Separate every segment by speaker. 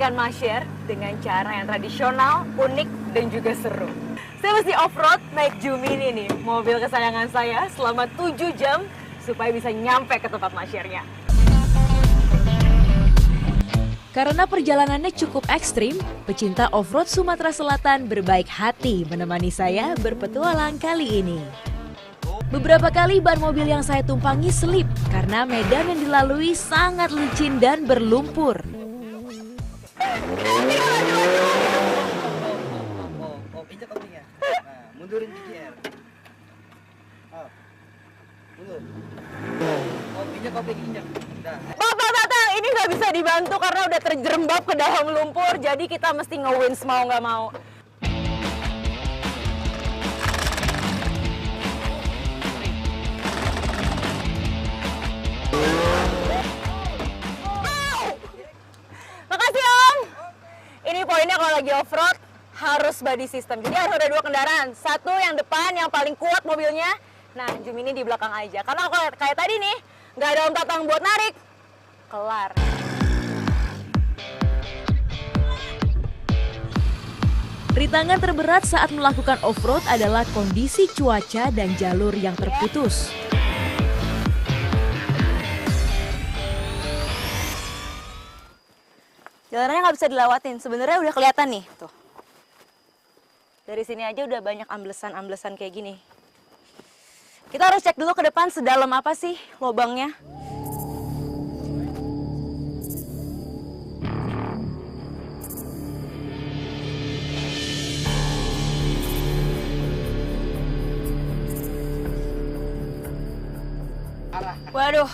Speaker 1: ikan masyar dengan cara yang tradisional, unik, dan juga seru. Saya mesti off-road naik Jumini nih, mobil kesayangan saya selama 7 jam supaya bisa nyampe ke tempat masyarnya. Karena perjalanannya cukup ekstrim, pecinta off-road Sumatera Selatan berbaik hati menemani saya berpetualang kali ini. Beberapa kali ban mobil yang saya tumpangi selip karena medan yang dilalui sangat licin dan berlumpur.
Speaker 2: Injak kopinya. Nah, mundurin gigi R. Mundur. Injak kopi, injak.
Speaker 1: Bapak, ini nggak bisa dibantu karena udah terjerembab ke dalam lumpur, jadi kita mesti nge-winch mau nggak mau. Makasih Om. Ini poinnya kalau lagi off-road harus body system. Jadi harus ada 2 kendaraan. Satu yang depan yang paling kuat mobilnya. Nah, Jumini di belakang aja. Karena kalau kayak tadi nih, nggak ada Om Tatang buat narik. Kelar. Rintangan terberat saat melakukan off-road adalah kondisi cuaca dan jalur yang terputus. Jalanannya nggak bisa dilewatin. Sebenarnya udah kelihatan nih, tuh. Dari sini aja udah banyak amblesan-amblesan kayak gini. Kita harus cek dulu ke depan sedalam apa sih lubangnya. Waduh,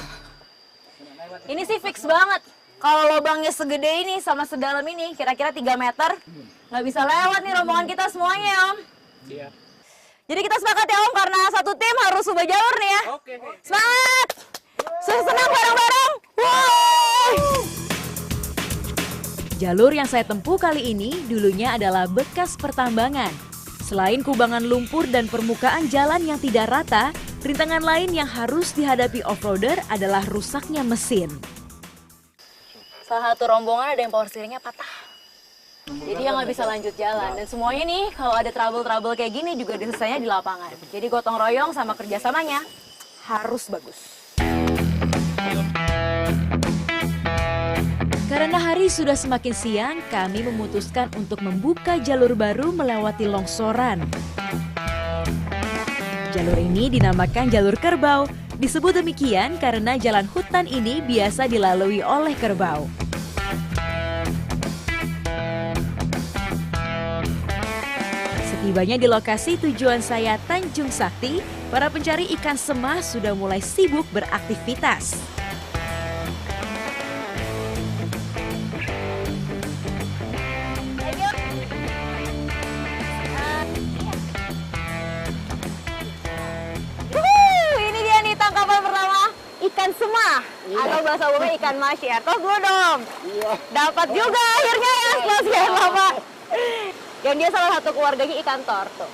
Speaker 1: ini sih fix banget. Kalau lubangnya segede ini sama sedalam ini, kira-kira 3 meter, nggak bisa lewat nih rombongan kita semuanya, Om. Iya. Jadi kita sepakat ya, Om, karena satu tim harus ubah jalur nih ya. Oke. Semangat! Senang bareng-bareng! Wow! Jalur yang saya tempuh kali ini dulunya adalah bekas pertambangan. Selain kubangan lumpur dan permukaan jalan yang tidak rata, rintangan lain yang harus dihadapi off-roader adalah rusaknya mesin. Salah satu rombongan ada yang power steeringnya patah. Jadi dia nggak bisa lanjut jalan. Dan semuanya nih kalau ada trouble-trouble kayak gini juga diselesainya di lapangan. Jadi gotong royong sama kerjasamanya harus bagus. Karena hari sudah semakin siang, kami memutuskan untuk membuka jalur baru melewati longsoran. Jalur ini dinamakan jalur kerbau. Disebut demikian karena jalan hutan ini biasa dilalui oleh kerbau. Setibanya di lokasi tujuan saya Tanjung Sakti, para pencari ikan semah sudah mulai sibuk beraktivitas. Ikan semah, atau bahasa umumnya ikan masyar. Tos dulu dong. Iya. Dapat juga akhirnya ya sekian lama. Dan dia salah satu keluarganya ikan tor tuh.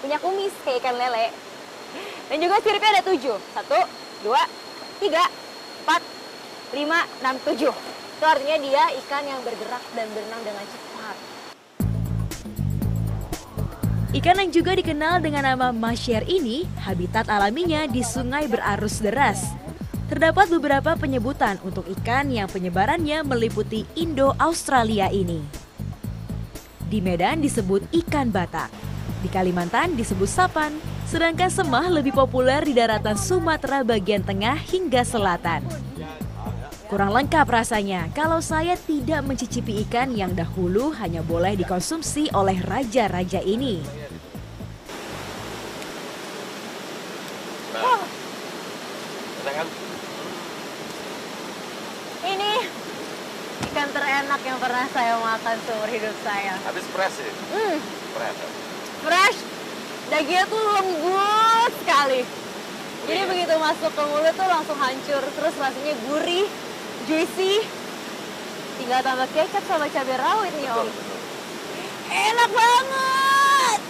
Speaker 1: Punya kumis kayak ikan lele. Dan juga siripnya ada 7. 1, 2, 3, 4, 5, 6, 7. Itu artinya dia ikan yang bergerak dan berenang dengan cepat. Ikan yang juga dikenal dengan nama masyar ini, habitat alaminya di sungai berarus deras. Terdapat beberapa penyebutan untuk ikan yang penyebarannya meliputi Indo-Australia ini. Di Medan disebut ikan batak, di Kalimantan disebut sapan, sedangkan semah lebih populer di daratan Sumatera bagian tengah hingga selatan. Kurang lengkap rasanya kalau saya tidak mencicipi ikan yang dahulu hanya boleh dikonsumsi oleh raja-raja ini. Ini ikan terenak yang pernah saya makan seumur hidup saya.
Speaker 3: Habis fresh sih. Fresh.
Speaker 1: Fresh, dagingnya tuh lembut sekali. Jadi begitu masuk ke mulut tuh langsung hancur, terus rasanya gurih, juicy. Tinggal tambah kecap sama cabai rawit nih Om. Enak banget.